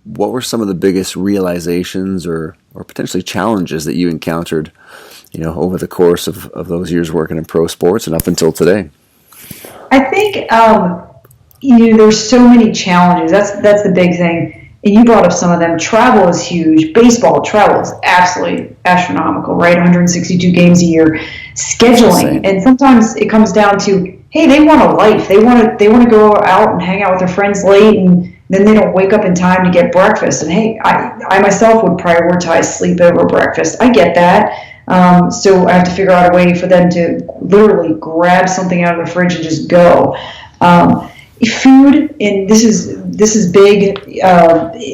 what were some of the biggest realizations or potentially challenges that you encountered, over the course of those years working in pro sports and up until today? I think, there's so many challenges. That's the big thing. And you brought up some of them. Travel is huge. Baseball travel is absolutely astronomical, right? 162 games a year. Scheduling, and sometimes it comes down to, hey, they want a life. They want to go out and hang out with their friends late, and then they don't wake up in time to get breakfast. And hey, I myself would prioritize sleep over breakfast. I get that. So I have to figure out a way for them to literally grab something out of the fridge and just go. Food, and this is big,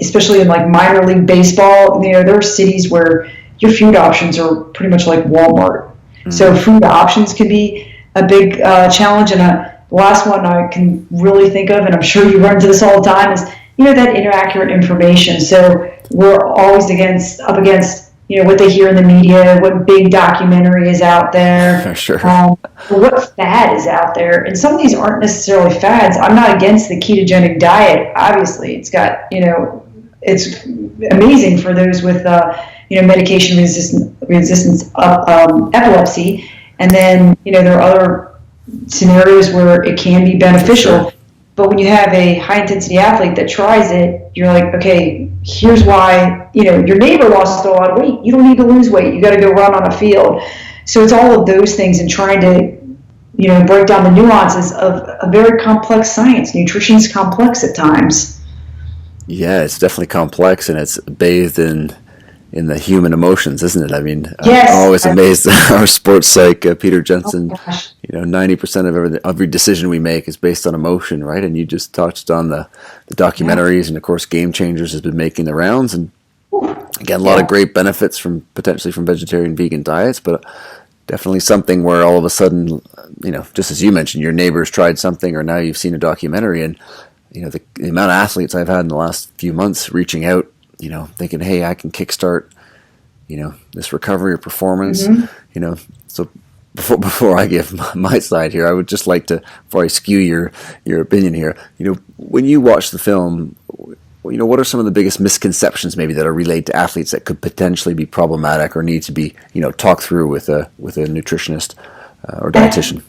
especially in like minor league baseball. There are cities where your food options are pretty much like Walmart. Mm-hmm. So food options can be a big challenge. And the last one I can really think of, and I'm sure you run into this all the time, is that inaccurate information. So we're always up against what they hear in the media, what big documentary is out there, sure. What fad is out there. And some of these aren't necessarily fads. I'm not against the ketogenic diet. Obviously, it's got, it's amazing for those with, medication resistance epilepsy. And then, there are other scenarios where it can be beneficial. Sure. But when you have a high-intensity athlete that tries it, you're like, okay, here's why, your neighbor lost a lot of weight. You don't need to lose weight. You got to go run on a field. So it's all of those things and trying to, break down the nuances of a very complex science. Nutrition's complex at times. Yeah, it's definitely complex, and it's bathed in the human emotions, isn't it? I mean, yes. I'm always amazed at our sports psych, Peter Jensen. 90% of every decision we make is based on emotion, right? And you just touched on the documentaries, and of course, Game Changers has been making the rounds, and again, a lot of great benefits potentially from vegetarian, vegan diets, but definitely something where all of a sudden, just as you mentioned, your neighbors tried something, or now you've seen a documentary, and the amount of athletes I've had in the last few months reaching out, thinking, hey, I can kickstart, this recovery or performance, so before I give my side here, I would just like to, before I skew your opinion here, when you watch the film, what are some of the biggest misconceptions maybe that are relayed to athletes that could potentially be problematic or need to be, talked through with a nutritionist or dietitian?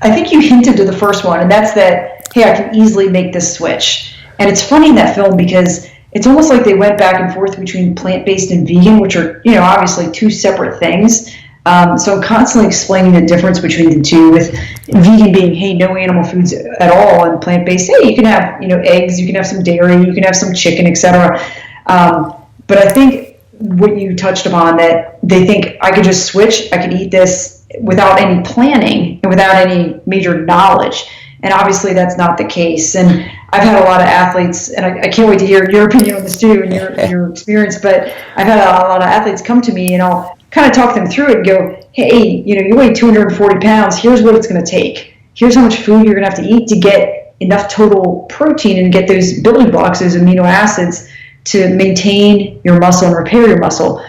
I think you hinted to the first one, and that's that, hey, I can easily make this switch. And it's funny in that film because it's almost like they went back and forth between plant-based and vegan, which are, obviously two separate things. So I'm constantly explaining the difference between the two, with vegan being, hey, no animal foods at all, and plant-based, hey, you can have, eggs, you can have some dairy, you can have some chicken, etc. But I think what you touched upon, that they think I could just switch, I could eat this without any planning and without any major knowledge. And obviously that's not the case. And I've had a lot of athletes, and I can't wait to hear your opinion on this too, and your experience, but I've had a lot of athletes come to me, and I'll kind of talk them through it and go, hey, you weigh 240 pounds, here's what it's going to take. Here's how much food you're going to have to eat to get enough total protein and get those building blocks, those amino acids, to maintain your muscle and repair your muscle.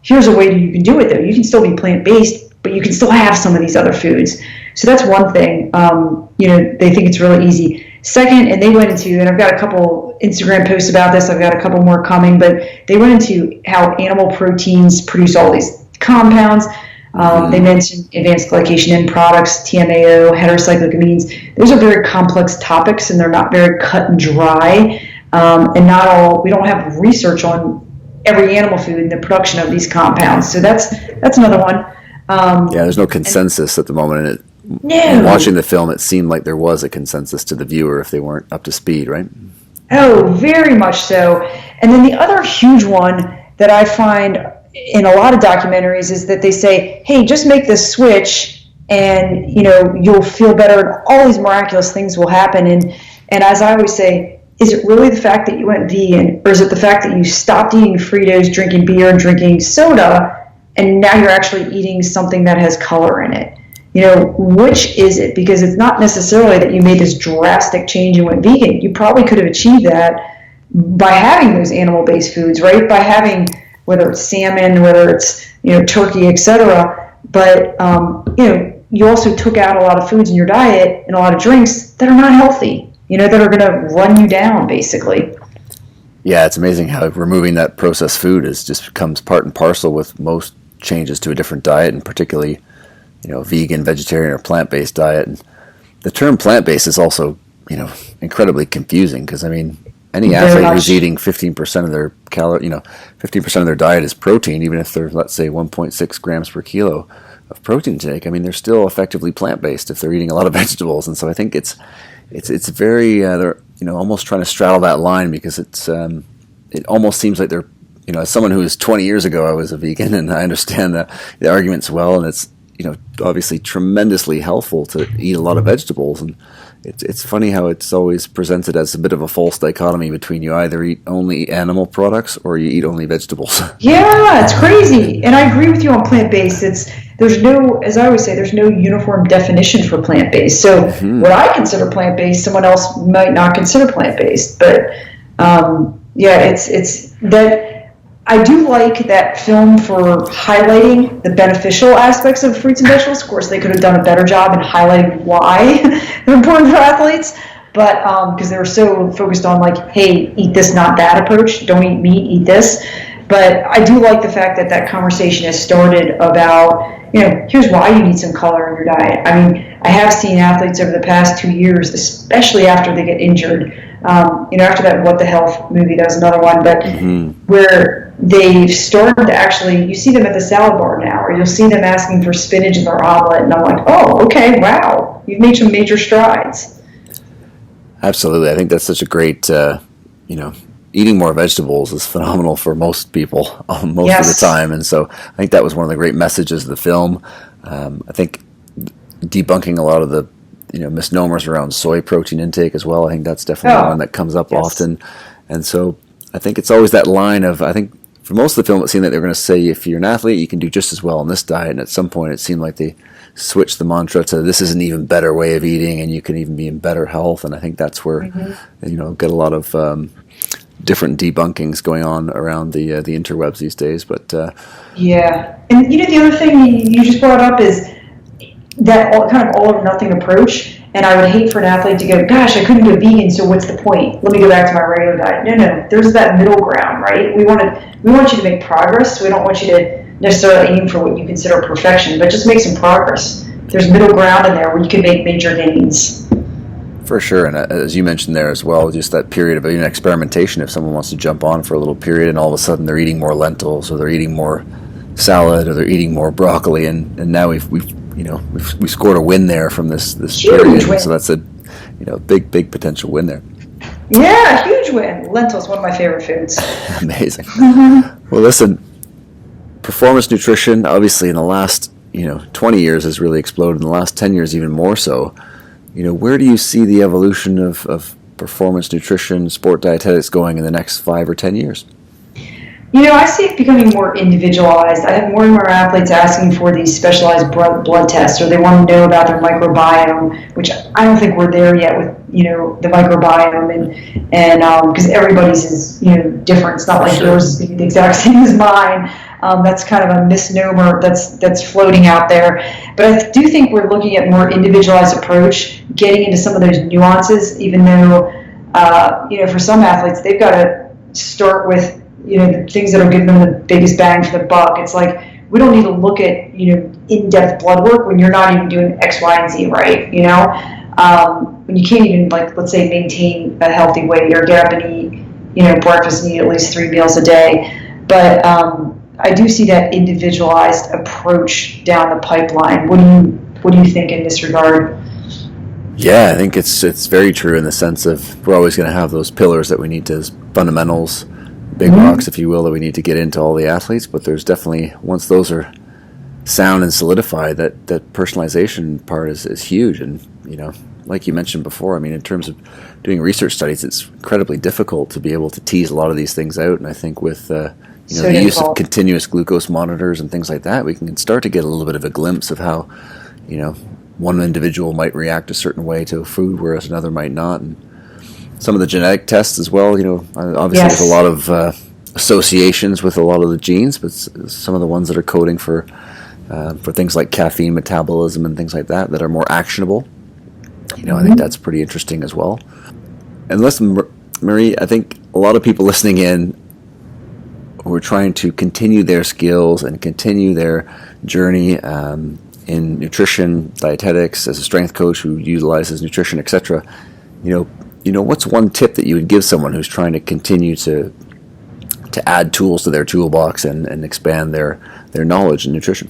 Here's a way that you can do it, though. You can still be plant-based, but you can still have some of these other foods. So that's one thing. They think it's really easy. Second, and they went into, and I've got a couple Instagram posts about this, I've got a couple more coming, but they went into how animal proteins produce all these compounds. They mentioned advanced glycation end products, TMAO, heterocyclic amines. Those are very complex topics, and they're not very cut and dry. And we don't have research on every animal food and the production of these compounds. So that's another one. There's no consensus at the moment. And watching the film, it seemed like there was a consensus to the viewer if they weren't up to speed, right? Oh, very much so. And then the other huge one that I find in a lot of documentaries is that they say, hey, just make this switch and, you'll feel better, and all these miraculous things will happen. And as I always say, is it really the fact that you went vegan, or is it the fact that you stopped eating Fritos, drinking beer, and drinking soda, and now you're actually eating something that has color in it? Which is it? Because it's not necessarily that you made this drastic change and went vegan. You probably could have achieved that by having those animal-based foods, right? By having, whether it's salmon, whether it's, turkey, etc. But, you also took out a lot of foods in your diet and a lot of drinks that are not healthy, that are going to run you down, basically. Yeah, it's amazing how removing that processed food is just becomes part and parcel with most changes to a different diet, and particularly, vegan, vegetarian, or plant-based diet. And the term plant-based is also, incredibly confusing because, I mean, any Very athlete who's much. eating 15% of their 15% of their diet is protein, even if they're, let's say, 1.6 grams per kilo of protein intake. I mean, they're still effectively plant-based if they're eating a lot of vegetables. And so I think it's very they're almost trying to straddle that line, because it almost seems like they're, as someone who was 20 years ago, I was a vegan, and I understand the arguments well, and it's obviously tremendously helpful to eat a lot of vegetables. And it's funny how it's always presented as a bit of a false dichotomy between you either eat only animal products or you eat only vegetables. Yeah, it's crazy. And I agree with you on plant-based. There's no, as I always say, there's no uniform definition for plant-based. So what I consider plant-based, someone else might not consider plant-based. But yeah, it's that I do like that film for highlighting the beneficial aspects of fruits and vegetables. Of course, they could have done a better job in highlighting why they're important for athletes. But because they were so focused on like, hey, eat this, not that approach. Don't eat meat, eat this. But I do like the fact that that conversation has started about, here's why you need some color in your diet. I mean, I have seen athletes over the past 2 years, especially after they get injured. After that What the Health movie, that was another one, but where they've started to actually, you see them at the salad bar now, or you'll see them asking for spinach in their omelet, and I'm like, oh, okay, wow, you've made some major strides. Absolutely. I think that's such a great, eating more vegetables is phenomenal for most people most of the Yes. time. And so I think that was one of the great messages of the film. I think debunking a lot of the, misnomers around soy protein intake as well. I think that's definitely one that comes up often. And so I think it's always that line of, I think for most of the film, it seemed that they were going to say, if you're an athlete, you can do just as well on this diet. And at some point, it seemed like they switched the mantra to this is an even better way of eating, and you can even be in better health. And I think that's where, get a lot of different debunkings going on around the interwebs these days. But Yeah. And the other thing you just brought up is that kind of all or nothing approach. And I would hate for an athlete to go, gosh, I couldn't go vegan, so what's the point? Let me go back to my regular diet. No. There's that middle ground, right? We want you to make progress. We don't want you to necessarily aim for what you consider perfection, but just make some progress. There's middle ground in there where you can make major gains. for sure, and as you mentioned there as well, just that period of even experimentation. If someone wants to jump on for a little period, and all of a sudden they're eating more lentils, or they're eating more salad, or they're eating more broccoli, and now we've scored a win there from this Huge period. win. So that's a big potential win there. Yeah, huge win. Lentils, one of my favorite foods. Amazing. Well, listen, performance nutrition, obviously, in the last 20 years has really exploded. In the last 10 years, even more so. Where do you see the evolution of performance nutrition, sport dietetics going in the next 5 or 10 years? I see it becoming more individualized. I have more and more athletes asking for these specialized blood tests, or they want to know about their microbiome, which I don't think we're there yet with, the microbiome, and because everybody's is, different. It's not like yours is going to be the exact same as mine. That's kind of a misnomer that's floating out there. But I do think we're looking at more individualized approach, getting into some of those nuances, even though, for some athletes, they've got to start with, the things that are giving them the biggest bang for the buck. It's like, we don't need to look at, in-depth blood work when you're not even doing X, Y, and Z right, when you can't even, let's say, maintain a healthy weight or get up and eat, breakfast and eat at least 3 meals a day. But I do see that individualized approach down the pipeline. What do you think in this regard? Yeah, I think it's very true in the sense of we're always going to have those pillars that we need to, fundamentals, big rocks, if you will, that we need to get into all the athletes. But there's definitely, once those are sound and solidified, that personalization part is huge. And, like you mentioned before, I mean, in terms of doing research studies, it's incredibly difficult to be able to tease a lot of these things out. And I think with the use of continuous glucose monitors and things like that, we can start to get a little bit of a glimpse of how, one individual might react a certain way to a food, whereas another might not. And some of the genetic tests as well, obviously there's a lot of associations with a lot of the genes, but some of the ones that are coding for things like caffeine metabolism and things like that are more actionable. I think that's pretty interesting as well. And listen, Marie, I think a lot of people listening in who are trying to continue their skills and continue their journey in nutrition, dietetics, as a strength coach who utilizes nutrition, etc. What's one tip that you would give someone who's trying to continue to add tools to their toolbox and expand their knowledge in nutrition?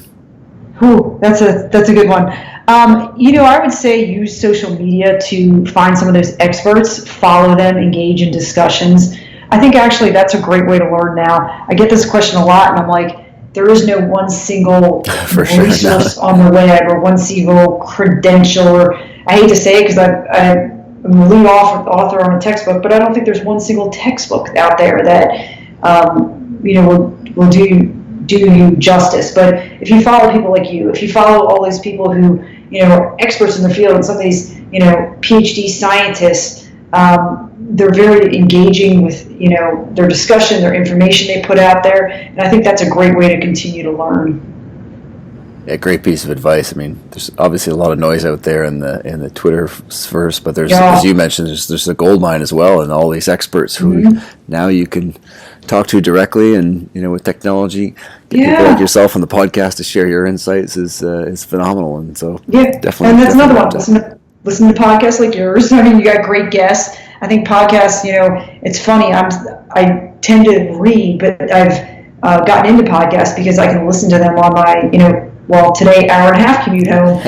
Ooh, that's a good one. I would say use social media to find some of those experts, follow them, engage in discussions. I think actually that's a great way to learn now. I get this question a lot, and I'm like, there is no one single resource on the web or one single credential. Or I hate to say it because I'm the lead author on a textbook, but I don't think there's one single textbook out there that will do you justice. But if you follow people like you, if you follow all these people who are experts in the field, and some of these PhD scientists, they're very engaging with their discussion, their information they put out there, and I think that's a great way to continue to learn. Yeah, great piece of advice. I mean, there's obviously a lot of noise out there in the Twitterverse, but there's, as you mentioned, there's a gold mine as well, and all these experts who now you can talk to directly, and with technology, get people like yourself on the podcast to share your insights is phenomenal, and so definitely. And that's another one. Listen to podcasts like yours. I mean, you got great guests. I think podcasts. It's funny. I tend to read, but I've gotten into podcasts because I can listen to them on my today hour and a half commute home.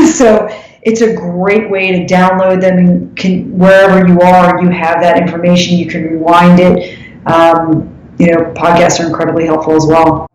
So it's a great way to download them, and wherever you are, you have that information. You can rewind it. Podcasts are incredibly helpful as well.